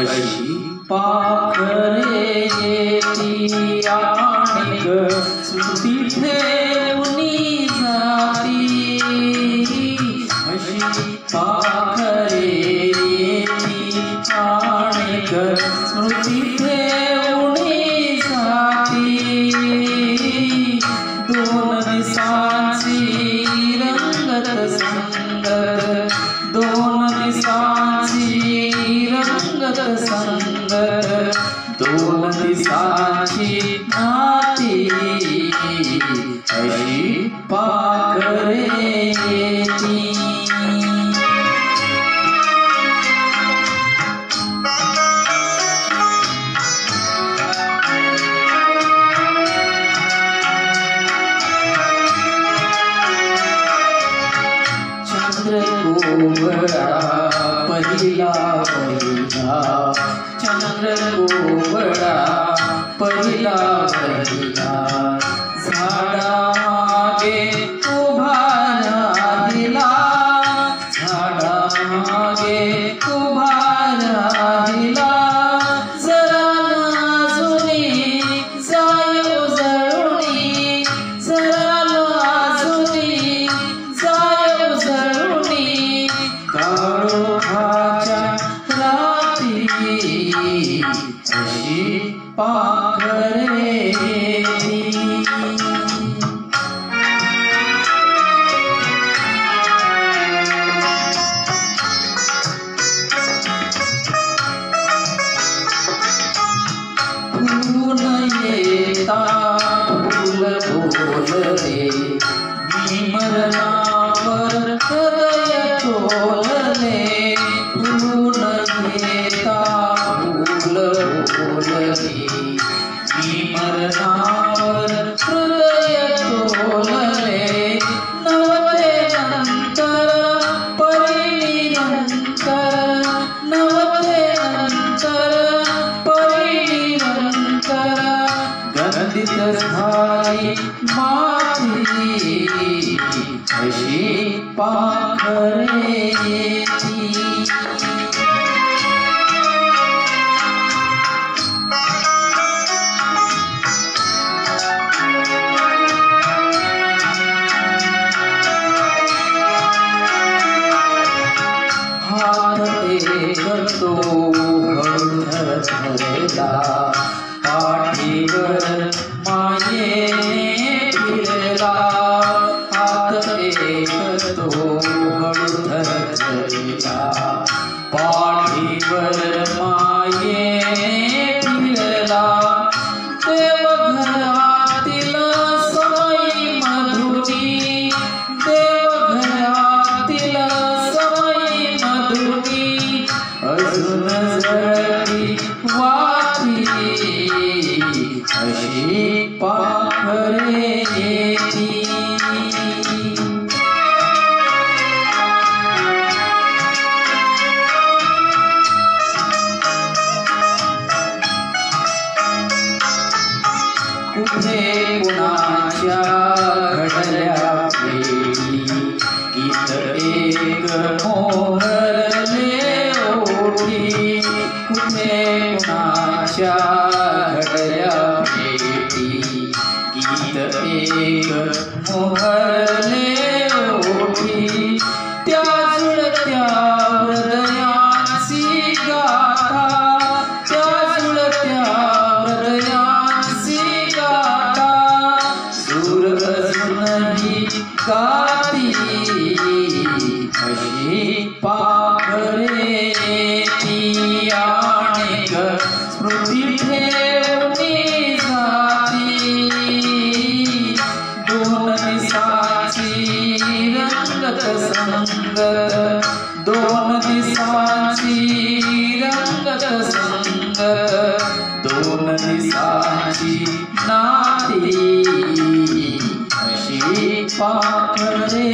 अशी पाखरे येती आणिक स्मृती ठेवूनी जाती, अशी पाखरे येती आणिक स्मृती ठेवूनी जाती। दोन दिसांची रंगत संगत, दोन दिसांची रंगत संगत, दोन दिसांची नाती, अशी पाखरे येती। चंद्र कोवळा पहिला पहिला, चंद्र कोवळा पहिला पहिला, झाडामागे उभा राहिला, झाडामागे उभा राहिला, जरा लाजुनी जाय उजळुनी, जरा लाजुनी जाय उजळुनी, काळोखाच्या रात्री, अशी पाखरे येती। फूल येता फूल बोलले, मी मरणावर हृदय तोलले, फूल येता फूल बोलले, मी मरणावर हृदय तोलले, नवते नंतर परिनिरंतर, नवते नंतर परिनिरंतर, गंधित झाली माती, अशी पाखरे येती। हात एक तो हळूहळ धरला, पाठीवर मायेने फिरला, हात एक तो हळूहळ धरला, पाठीवर मायेने फिरला, देवघरातील समय मधुनी, देवघरातील समय मधुनी, अजून जळती वाती, अशी पाखरे येती। कुठे कुणाच्या घडल्या वेळी, गीत एक मोहरले ओठी, कुठे कुणाच्या घडल्या वेळी, गीत एक मोहरले ओठी, त्या जुळत्या हृदयांची गाथा, त्या जुळत्या हृदयांची गाथा, दूर अजूनही गाती, अशी पाखरे येती आणिक स्मृती ठेवूनी जाती, दोन दिसांची रंगत संगत, दोन दिसांची रंगत संगत, दोन दिसांची नाती, अशी पाखरे